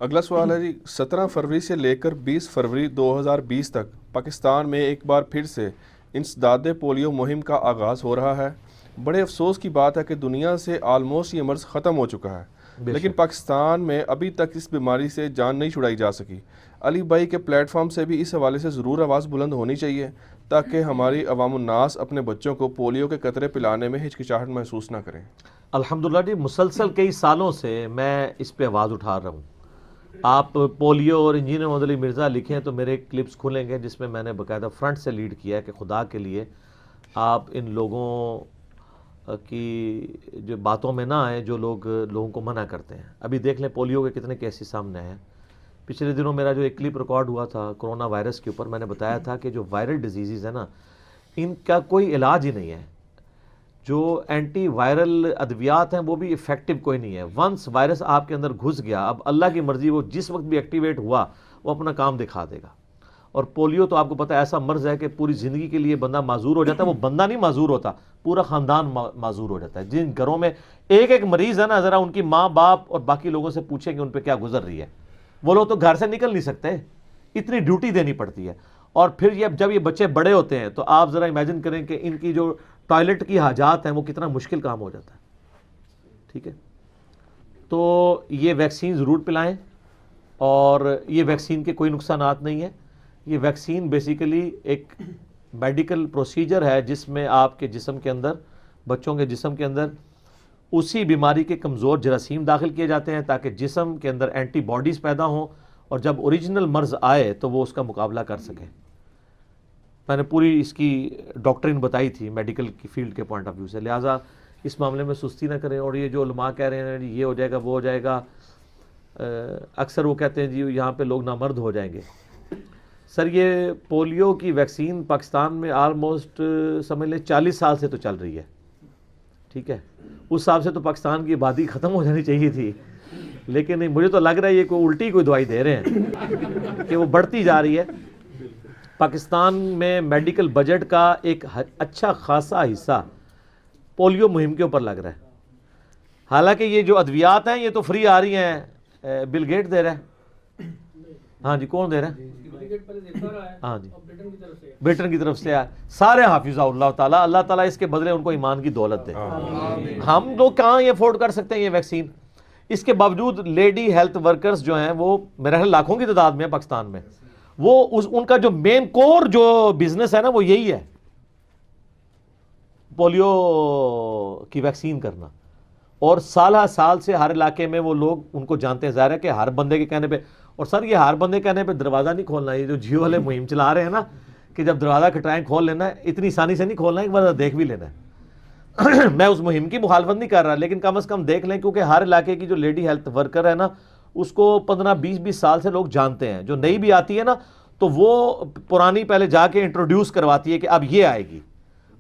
اگلا سوال ہے جی، 17 فروری سے لے کر 20 فروری 2020 تک پاکستان میں ایک بار پھر سے انسداد پولیو مہم کا آغاز ہو رہا ہے۔ بڑے افسوس کی بات ہے کہ دنیا سے آلموسٹ یہ مرض ختم ہو چکا ہے، لیکن پاکستان میں ابھی تک اس بیماری سے جان نہیں چھڑائی جا سکی۔ علی بھائی کے پلیٹ فارم سے بھی اس حوالے سے ضرور آواز بلند ہونی چاہیے تاکہ ہماری عوام الناس اپنے بچوں کو پولیو کے قطرے پلانے میں ہچکچاہٹ محسوس نہ کریں۔ الحمدللہ جی، مسلسل کئی سالوں سے میں اس پہ آواز اٹھا رہا ہوں۔ آپ پولیو اور انجینئر محمد علی مرزا لکھیں تو میرے کلپس کھلیں گے جس میں میں نے باقاعدہ فرنٹ سے لیڈ کیا ہے کہ خدا کے لیے آپ ان لوگوں کی جو باتوں میں نہ آئیں جو لوگوں کو منع کرتے ہیں۔ ابھی دیکھ لیں پولیو کے کتنے کیسز سامنے آئے ہیں۔ پچھلے دنوں میرا جو ایک کلپ ریکارڈ ہوا تھا کرونا وائرس کے اوپر، میں نے بتایا تھا کہ جو وائرل ڈیزیزز ہیں نا، ان کا کوئی علاج ہی نہیں ہے۔ جو اینٹی وائرل ادویات ہیں وہ بھی افیکٹو کوئی نہیں ہے۔ ونس وائرس آپ کے اندر گھس گیا، اب اللہ کی مرضی وہ جس وقت بھی ایکٹیویٹ ہوا وہ اپنا کام دکھا دے گا۔ اور پولیو تو آپ کو پتہ ہے ایسا مرض ہے کہ پوری زندگی کے لیے بندہ معذور ہو جاتا ہے۔ وہ بندہ نہیں معذور ہوتا، پورا خاندان معذور ہو جاتا ہے۔ جن گھروں میں ایک ایک مریض ہے نا، ذرا ان کی ماں باپ اور باقی لوگوں سے پوچھیں کہ ان پہ کیا گزر رہی ہے۔ وہ لوگ تو گھر سے نکل نہیں سکتے، اتنی ڈیوٹی دینی جب اور پھر جب یہ بچے بڑے ہوتے ہیں تو آپ ذرا امیجن کریں کہ ان کی جو ٹوائلٹ کی حاجات ہیں وہ کتنا مشکل کام ہو جاتا ہے۔ ٹھیک ہے، تو یہ ویکسین ضرور پلائیں، اور یہ ویکسین کے کوئی نقصانات نہیں ہیں۔ یہ ویکسین بیسیکلی ایک میڈیکل پروسیجر ہے جس میں آپ کے جسم کے اندر، بچوں کے جسم کے اندر اسی بیماری کے کمزور جراثیم داخل کیے جاتے ہیں تاکہ جسم کے اندر اینٹی باڈیز پیدا ہوں اور جب اوریجنل مرض آئے تو وہ اس کا مقابلہ کر سکیں۔ میں نے پوری اس کی ڈاکٹرین بتائی تھی میڈیکل کی فیلڈ کے پوائنٹ آف ویو سے، لہٰذا اس معاملے میں سستی نہ کریں۔ اور یہ جو علماء کہہ رہے ہیں یہ ہو جائے گا وہ ہو جائے گا، اکثر وہ کہتے ہیں جی یہاں پہ لوگ نامرد ہو جائیں گے۔ سر یہ پولیو کی ویکسین پاکستان میں آلموسٹ سمجھ لیں 40 سال سے تو چل رہی ہے۔ ٹھیک ہے، اس حساب سے تو پاکستان کی آبادی ختم ہو جانی چاہیے تھی، لیکن مجھے تو لگ رہا ہے یہ کوئی الٹی کوئی دوائی دے رہے ہیں کہ وہ بڑھتی جا رہی ہے۔ پاکستان میں میڈیکل بجٹ کا ایک اچھا خاصا حصہ پولیو مہم کے اوپر لگ رہا ہے۔ حالانکہ یہ جو ادویات ہیں یہ تو فری آ رہی ہیں، بل گیٹ دے رہا ہے۔ ہاں جی، کون دے رہا ہے؟ ہاں جی، بریٹن کی طرف سے سارے حافظہ اللہ تعالیٰ، اللہ تعالیٰ اس کے بدلے ان کو ایمان کی دولت دے۔ ہم لوگ کہاں یہ افورڈ کر سکتے ہیں یہ ویکسین؟ اس کے باوجود لیڈی ہیلتھ ورکرز جو ہیں وہ میرے خیال لاکھوں کی تعداد میں پاکستان میں، وہ ان کا جو مین کور جو بزنس ہے نا وہ یہی ہے، پولیو کی ویکسین کرنا۔ اور سالہ سال سے ہر علاقے میں وہ لوگ ان کو جانتے ہیں۔ ظاہر ہے کہ ہر بندے کے کہنے پہ، اور سر یہ ہر بندے کہنے پہ دروازہ نہیں کھولنا، یہ جو جیو والے مہم چلا رہے ہیں نا کہ جب دروازہ کھٹرائیں کھول لینا ہے، اتنی آسانی سے نہیں کھولنا ہے، ایک بار دیکھ بھی لینا ہے۔ میں اس مہم کی مخالفت نہیں کر رہا، لیکن کم از کم دیکھ لیں، کیونکہ ہر علاقے کی جو لیڈی ہیلتھ ورکر ہے نا اس کو 15-20 سال سے لوگ جانتے ہیں۔ جو نئی بھی آتی ہے نا تو وہ پرانی پہلے جا کے انٹروڈیوس کرواتی ہے کہ اب یہ آئے گی،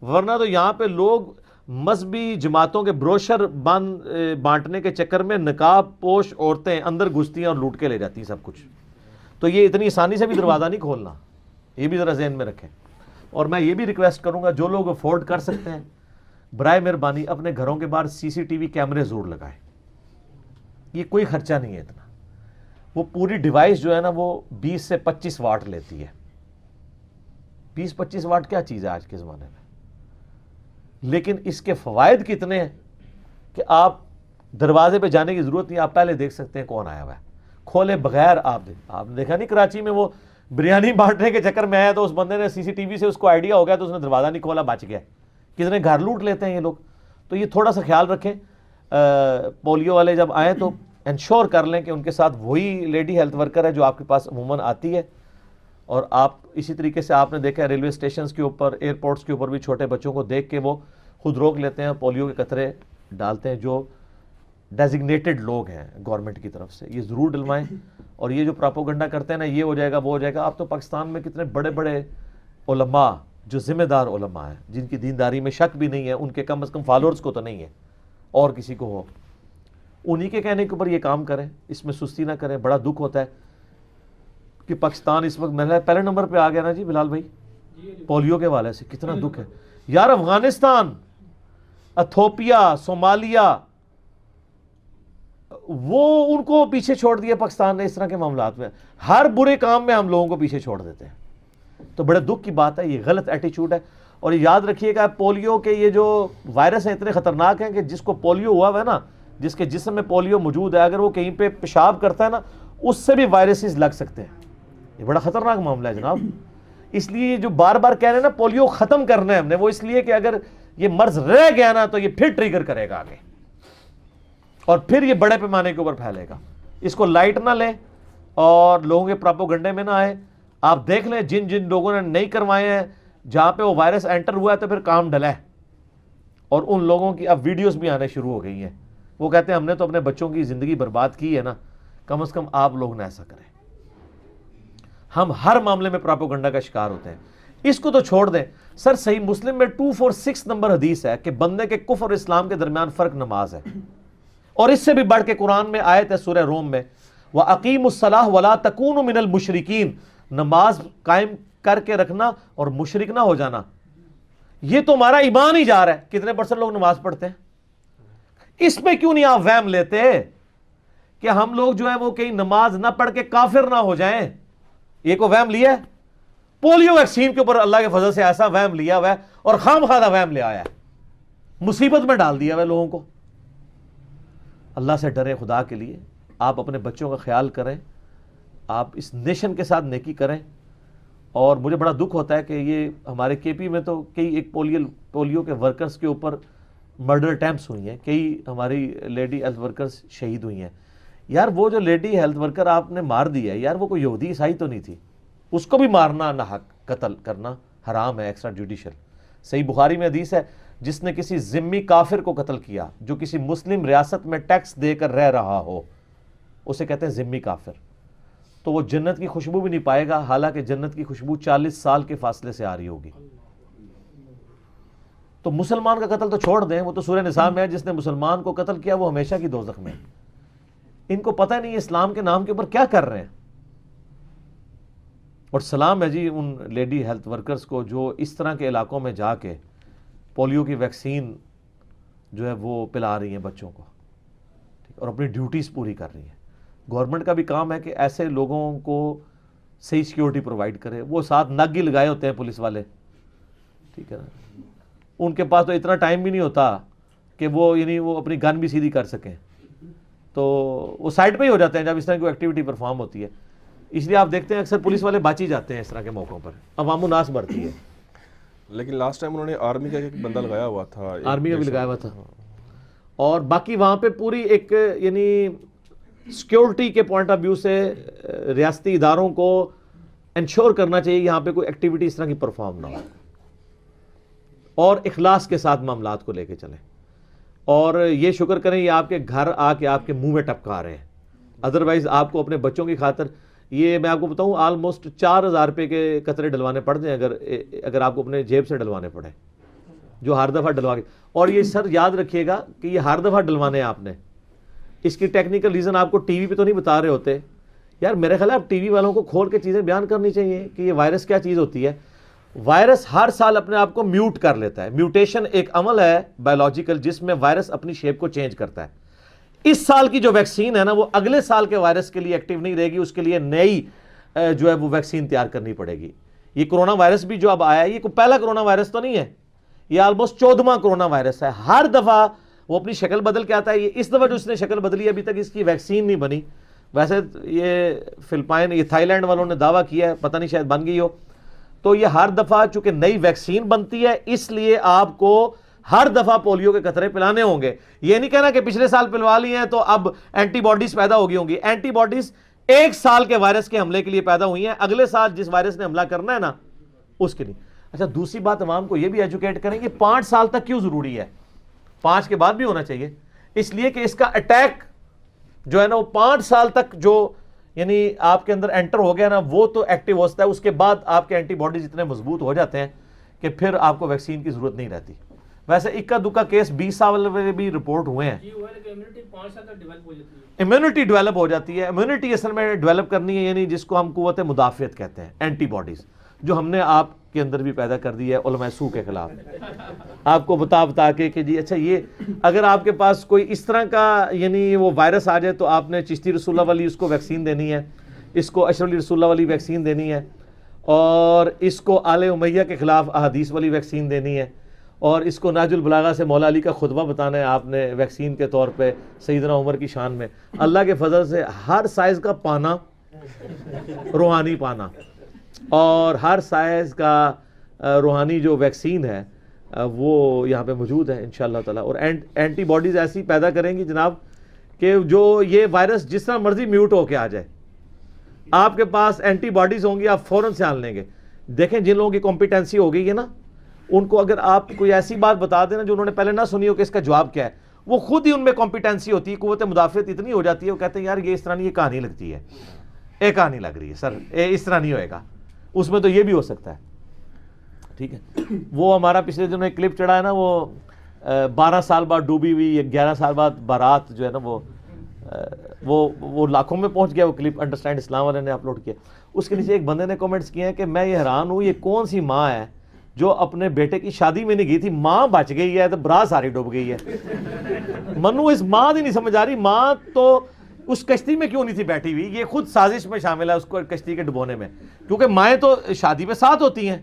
ورنہ تو یہاں پہ لوگ مذہبی جماعتوں کے بروشر بانٹنے کے چکر میں نقاب پوش عورتیں اندر گھستی ہیں اور لوٹ کے لے جاتی ہیں سب کچھ۔ تو یہ اتنی آسانی سے بھی دروازہ نہیں کھولنا، یہ بھی ذرا ذہن میں رکھیں۔ اور میں یہ بھی ریکویسٹ کروں گا جو لوگ افورڈ کر سکتے ہیں برائے مہربانی اپنے گھروں کے باہر CCTV کیمرے ضرور لگائیں۔ یہ کوئی خرچہ نہیں ہے اتنا، وہ پوری ڈیوائس جو ہے نا وہ 20 سے 25 واٹ لیتی ہے۔ 20-25 واٹ کیا چیز ہے آج کے زمانے میں، لیکن اس کے فوائد کتنے ہیں کہ آپ دروازے پہ جانے کی ضرورت نہیں، آپ پہلے دیکھ سکتے ہیں کون آیا ہوا ہے، کھولے بغیر آپ نے دیکھا نہیں کراچی میں وہ بریانی بانٹنے کے چکر میں آیا تو اس بندے نے CCTV سے اس کو آئیڈیا ہو گیا تو اس نے دروازہ نہیں کھولا، بچ گیا۔ کتنے گھر لوٹ لیتے ہیں یہ لوگ۔ تو یہ تھوڑا سا خیال رکھیں، پولیو والے جب آئیں تو انشور کر لیں کہ ان کے ساتھ وہی لیڈی ہیلتھ ورکر ہے جو آپ کے پاس عموماً آتی ہے۔ اور آپ اسی طریقے سے آپ نے دیکھا ہے ریلوے اسٹیشنز کے اوپر، ایئرپورٹس کے اوپر بھی چھوٹے بچوں کو دیکھ کے وہ خود روک لیتے ہیں، پولیو کے قطرے ڈالتے ہیں جو ڈیزگنیٹڈ لوگ ہیں گورنمنٹ کی طرف سے۔ یہ ضرور ڈلوائیں۔ اور یہ جو پراپوگنڈا کرتے ہیں نا یہ ہو جائے گا وہ ہو جائے گا، آپ تو پاکستان میں کتنے بڑے بڑے علماء جو ذمہ دار علماء ہیں جن کی دینداری میں شک بھی نہیں ہے، ان کے کم از کم فالوورز کو تو نہیں ہے اور کسی کو ہو، انہی کے کہنے کے اوپر یہ کام کریں، اس میں سستی نہ کریں۔ بڑا دکھ ہوتا ہے کہ پاکستان اس وقت میں پہلے نمبر پہ آ گیا نا جی بلال بھائی پولیو کے حوالے سے، کتنا دکھ ہے یار۔ افغانستان، ایتھوپیا، صومالیہ، وہ ان کو پیچھے چھوڑ دیا پاکستان نے اس طرح کے معاملات میں. ہر برے کام میں ہم لوگوں کو پیچھے چھوڑ دیتے ہیں. تو بڑے دکھ کی بات ہے, یہ غلط ایٹیچیوڈ ہے. اور یاد رکھیے گا پولیو کے یہ جو وائرس ہیں اتنے خطرناک ہیں کہ جس کو پولیو ہوا ہے نا, جس کے جسم میں پولیو موجود ہے, اگر وہ کہیں پہ پیشاب کرتا ہے نا, اس سے بھی وائرسز لگ سکتے ہیں. یہ بڑا خطرناک معاملہ ہے جناب. اس لیے جو بار بار کہہ رہے ہیں نا پولیو ختم کرنا ہے ہم نے, وہ اس لیے کہ اگر یہ مرض رہ گیا نا تو یہ پھر ٹریگر کرے گا آگے, اور پھر یہ بڑے پیمانے کے اوپر پھیلے گا. اس کو لائٹ نہ لیں اور لوگوں کے پراپوگنڈے میں نہ آئے. آپ دیکھ لیں جن جن لوگوں نے نہیں کروائے ہیں, جہاں پہ وہ وائرس انٹر ہوا ہے تو پھر کام ڈلا ہے. اور ان لوگوں کی اب ویڈیوز بھی آنے شروع ہو گئی ہیں. وہ کہتے ہیں ہم نے تو اپنے بچوں کی زندگی برباد کی ہے نا, کم از کم آپ لوگ نہ ایسا کریں. ہم ہر معاملے میں پراپوگنڈا کا شکار ہوتے ہیں. اس کو تو چھوڑ دیں. سر صحیح مسلم میں 246 نمبر حدیث ہے کہ بندے کے کفر اور اسلام کے درمیان فرق نماز ہے. اور اس سے بھی بڑھ کے قرآن میں آیت ہے سورہ روم میں, وَأَقِيمُوا الصَّلَاةَ وَلَا تَكُونُوا مِنَ الْمُشْرِكِينَ, نماز قائم کر کے رکھنا اور مشرک نہ ہو جانا. یہ تو ہمارا ایمان ہی جا رہا ہے. کتنے پرسنٹ لوگ نماز پڑھتے ہیں؟ اس میں کیوں نہیں آپ وہم لیتے کہ ہم لوگ جو ہے وہ کہیں نماز نہ پڑھ کے کافر نہ ہو جائیں؟ یہ کو وہم لیا ہے پولیو ویکسین کے اوپر, اللہ کے فضل سے ایسا وہم لیا ہوا ہے اور خام خواہ وہم لے آیا ہے, مصیبت میں ڈال دیا ہوا ہے لوگوں کو. اللہ سے ڈریں خدا کے لیے. آپ اپنے بچوں کا خیال کریں, آپ اس نیشن کے ساتھ نیکی کریں. اور مجھے بڑا دکھ ہوتا ہے کہ یہ ہمارے کے پی میں تو کئی ایک پولیو کے ورکرز کے اوپر مرڈر اٹیمپٹس ہوئی ہیں, کئی ہماری لیڈی ہیلتھ ورکرز شہید ہوئی ہیں. یار وہ جو لیڈی ہیلتھ ورکر آپ نے مار دی ہے, یار وہ کوئی یہودی عیسائی تو نہیں تھی, اس کو بھی مارنا نہ حق قتل کرنا حرام ہے ایکسٹرا جوڈیشل. صحیح بخاری میں حدیث ہے, جس نے کسی ذمی کافر کو قتل کیا جو کسی مسلم ریاست میں ٹیکس دے کر رہ رہا ہو, اسے کہتے ہیں ذمی کافر, تو وہ جنت کی خوشبو بھی نہیں پائے گا, حالانکہ جنت کی خوشبو 40 سال کے فاصلے سے آ رہی ہوگی. تو مسلمان کا قتل تو چھوڑ دیں, وہ تو سورہ نساء میں ہے, جس نے مسلمان کو قتل کیا وہ ہمیشہ کی دوزخ میں. ان کو پتہ نہیں اسلام کے نام کے اوپر کیا کر رہے ہیں. اور سلام ہے جی ان لیڈی ہیلتھ ورکرز کو جو اس طرح کے علاقوں میں جا کے پولیو کی ویکسین جو ہے وہ پلا رہی ہیں بچوں کو, اور اپنی ڈیوٹیز پوری کر رہی ہیں. گورنمنٹ کا بھی کام ہے کہ ایسے لوگوں کو صحیح سیکیورٹی پرووائڈ کرے. وہ ساتھ نگ ہی لگائے ہوتے ہیں پولیس والے, ٹھیک ہے نا, ان کے پاس تو اتنا ٹائم بھی نہیں ہوتا کہ وہ یعنی وہ اپنی گن بھی سیدھی کر سکیں, تو وہ سائڈ پہ ہی ہو جاتے ہیں جب اس طرح کی ایکٹیویٹی پرفارم ہوتی ہے. اس لیے آپ دیکھتے ہیں اکثر پولیس والے بچ ہی جاتے ہیں اس طرح کے موقعوں پر, عوام الناس بڑھتی ہے. لیکن لاسٹ ٹائم انہوں نے آرمی کا ایک بندہ لگایا ہوا تھا, آرمی کا بھی لگایا ہوا تھا. اور باقی وہاں پہ پوری ایک یعنی سیکیورٹی کے پوائنٹ آف ویو سے ریاستی اداروں کو انشور کرنا چاہیے یہاں پہ کوئی ایکٹیویٹی اس طرح کی پرفارم نہ ہو, اور اخلاص کے ساتھ معاملات کو لے کے چلیں. اور یہ شکر کریں یہ آپ کے گھر آ کے آپ کے منہ میں ٹپکا رہے ہیں, ادروائز آپ کو اپنے بچوں کی خاطر, یہ میں آپ کو بتاؤں آلموسٹ 4000 روپے کے قطرے ڈلوانے پڑتے ہیں اگر آپ کو اپنے جیب سے ڈلوانے پڑے, جو ہر دفعہ ڈلوا کے. اور یہ سر یاد رکھیے گا کہ یہ ہر دفعہ ڈلوانے ہیں آپ نے. اس کی ٹیکنیکل ریزن آپ کو ٹی وی پہ تو نہیں بتا رہے ہوتے. یار میرے خیال ہے آپ ٹی وی والوں کو کھول کے چیزیں بیان کرنی چاہیے کہ یہ وائرس کیا چیز ہوتی ہے. وائرس ہر سال اپنے آپ کو میوٹ کر لیتا ہے. میوٹیشن ایک عمل ہے بایولوجیکل جس میں وائرس اپنی شیپ کو چینج کرتا ہے. اس سال کی جو ویکسین ہے نا وہ اگلے سال کے وائرس کے لیے ایکٹیو نہیں رہے گی, اس کے لیے نئی جو ہے وہ ویکسین تیار کرنی پڑے گی. یہ کرونا وائرس بھی جو اب آیا ہے یہ کوئی پہلا کرونا وائرس تو نہیں ہے, یہ آلموسٹ 14واں کرونا وائرس ہے. ہر دفعہ وہ اپنی شکل بدل کے آتا ہے. یہ اس دفعہ جو اس نے شکل بدلی ابھی تک اس کی ویکسین نہیں بنی. ویسے یہ فلپائن یہ تھائی لینڈ والوں نے دعویٰ کیا ہے, پتہ نہیں شاید بن گئی ہو. تو یہ ہر دفعہ چونکہ نئی ویکسین بنتی ہے اس لیے آپ کو ہر دفعہ پولیو کے قطرے پلانے ہوں گے. یہ نہیں کہنا کہ پچھلے سال پلوا لیے ہیں تو اب اینٹی باڈیز پیدا ہو گئی ہوں گی. اینٹی باڈیز 1 سال کے وائرس کے حملے کے لیے پیدا ہوئی ہیں, اگلے سال جس وائرس نے حملہ کرنا ہے نا اس کے لیے. اچھا دوسری بات عوام کو یہ بھی ایجوکیٹ کریں کہ 5 سال تک کیوں ضروری ہے, 5 کے بعد بھی ہونا چاہیے. اس لیے کہ اس کا اٹیک جو ہے نا وہ 5 سال تک جو یعنی آپ کے اندر انٹر ہو گیا نا وہ تو ایکٹیو ہوتا ہے. اس کے بعد آپ کے اینٹی باڈیز اتنے مضبوط ہو جاتے ہیں کہ پھر آپ کو ویکسین کی ضرورت نہیں رہتی. ویسے اکا دکا کیس 20 سال میں بھی رپورٹ ہوئے ہیں. امیونٹی ڈیولپ ہو جاتی ہے. امیونٹی اصل میں ڈیولپ کرنی ہے یعنی جس کو ہم قوت مدافعت کہتے ہیں, اینٹی باڈیز جو ہم نے آپ کے اندر بھی پیدا کر دی ہے علماء سو کے خلاف، آپ کو بتا کے کہ جی اچھا یہ اگر آپ کے پاس کوئی اس طرح کا یعنی وہ وائرس آ جائے تو آپ نے چشتی رسول اللہ والی اس کو ویکسین دینی ہے، اس کو اشرف علی رسول اللہ والی ویکسین دینی ہے، اور اس کو آل امیہ کے خلاف احادیث والی ویکسین دینی ہے، اور اس کو نہج البلاغہ سے مولا علی کا خطبہ بتانا ہے آپ نے ویکسین کے طور پہ سیدنا عمر کی شان میں۔ اللہ کے فضل سے ہر سائز کا پانا، روحانی پانا، اور ہر سائز کا روحانی جو ویکسین ہے وہ یہاں پہ موجود ہے انشاءاللہ تعالیٰ، اور اینٹی باڈیز ایسی پیدا کریں گی جناب کہ جو یہ وائرس جس طرح مرضی میوٹ ہو کے آ جائے، آپ کے پاس اینٹی باڈیز ہوں گی، آپ فوراً سے آن لیں گے۔ دیکھیں جن لوگوں کی کمپیٹنسی ہو گئی ہے نا، ان کو اگر آپ کوئی ایسی بات بتا دیں نا جو انہوں نے پہلے نہ سنی ہو کہ اس کا جواب کیا ہے، وہ خود ہی ان میں کمپیٹنسی ہوتی ہے، قوت مدافعت اتنی ہو جاتی ہے، وہ کہتے ہیں یار یہ اس طرح نہیں، یہ کہانی لگتی ہے، ایک کہانی لگ رہی ہے سر، اس طرح نہیں ہوئے گا، اس میں تو یہ بھی ہو سکتا ہے۔ ٹھیک ہے، وہ ہمارا پچھلے دنوں ایک کلپ چڑھا ہے نا، وہ 12 سال بعد ڈوبی ہوئی، 11 سال بعد بارات جو ہے نا وہ لاکھوں میں پہنچ گیا وہ کلپ، انڈرسٹینڈ اسلام والے نے اپلوڈ کیا۔ اس کے نیچے ایک بندے نے کمنٹس کیے ہیں کہ میں یہ حیران ہوں، یہ کون سی ماں ہے جو اپنے بیٹے کی شادی میں نہیں گئی تھی، ماں بچ گئی ہے تو برا ساری ڈوب گئی ہے۔ منو اس ماں دی نہیں سمجھ آ رہی، ماں تو اس کشتی میں کیوں نہیں تھی بیٹھی ہوئی، یہ خود سازش میں شامل ہے اس کو کشتی کے ڈبونے میں، کیونکہ مائیں تو شادی میں ساتھ ہوتی ہیں،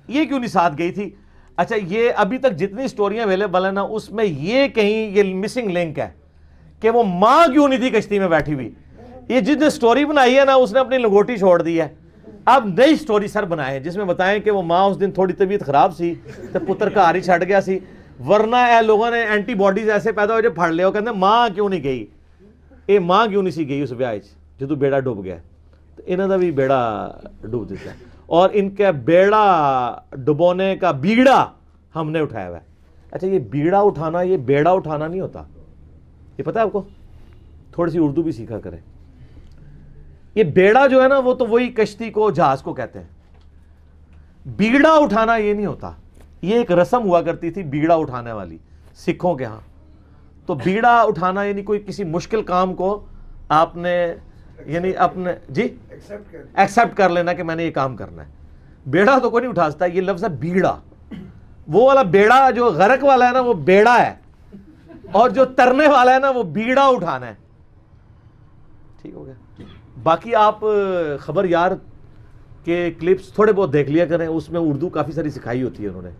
یہ کیوں نہیں ساتھ گئی تھی؟ اچھا یہ ابھی تک جتنی سٹوریاں اویلیبل ہیں نا، اس میں یہ کہیں یہ مسنگ لنک ہے کہ وہ ماں کیوں نہیں تھی کشتی میں بیٹھی ہوئی۔ یہ جس نے سٹوری بنائی ہے نا، اس نے اپنی لنگوٹی چھوڑ دی ہے، اب نئی سٹوری سر بنائے جس میں بتائیں کہ وہ ماں اس دن تھوڑی طبیعت خراب سی تو پتر گھر ہی چھڑ گیا سی، ورنہ اے لوگوں نے اینٹی باڈیز ایسے پیدا ہو جو پھڑ لے، وہ کہتے ہیں ماں کیوں نہیں گئی، یہ ماں کیوں نہیں سی گئی اس بیاہ جدو بیڑا ڈوب گیا، تو انہوں کا بھی بیڑا ڈوب دیتا ہے، اور ان کا بیڑا ڈبونے کا بیڑا ہم نے اٹھایا ہوا ہے۔ اچھا یہ بیڑا اٹھانا، یہ بیڑا اٹھانا نہیں ہوتا، یہ پتہ ہے آپ کو؟ تھوڑی سی اردو بھی سیکھا کریں۔ یہ بیڑا جو ہے نا وہ تو وہی کشتی کو جہاز کو کہتے ہیں، بیڑا اٹھانا یہ نہیں ہوتا، یہ ایک رسم ہوا کرتی تھی بیڑا اٹھانے والی سکھوں کے ہاں، تو بیڑا اٹھانا یعنی کوئی کسی مشکل کام کو آپ نے یعنی اپنے جی ایکسیپٹ کر لینا کہ میں نے یہ کام کرنا ہے۔ بیڑا تو کوئی نہیں اٹھا سکتا، یہ لفظ ہے بیڑا، وہ والا بیڑا جو غرق والا ہے نا وہ بیڑا ہے، اور جو ترنے والا ہے نا وہ بیڑا اٹھانا ہے۔ ٹھیک ہو گیا؟ باقی آپ خبر یار کے کلپس تھوڑے بہت دیکھ لیا کریں، اس میں اردو کافی ساری سکھائی ہوتی ہے انہوں نے،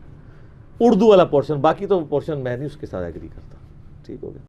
اردو والا پورشن، باقی تو پورشن میں نہیں اس کے ساتھ ایگری کرتا۔ ٹھیک ہو گیا؟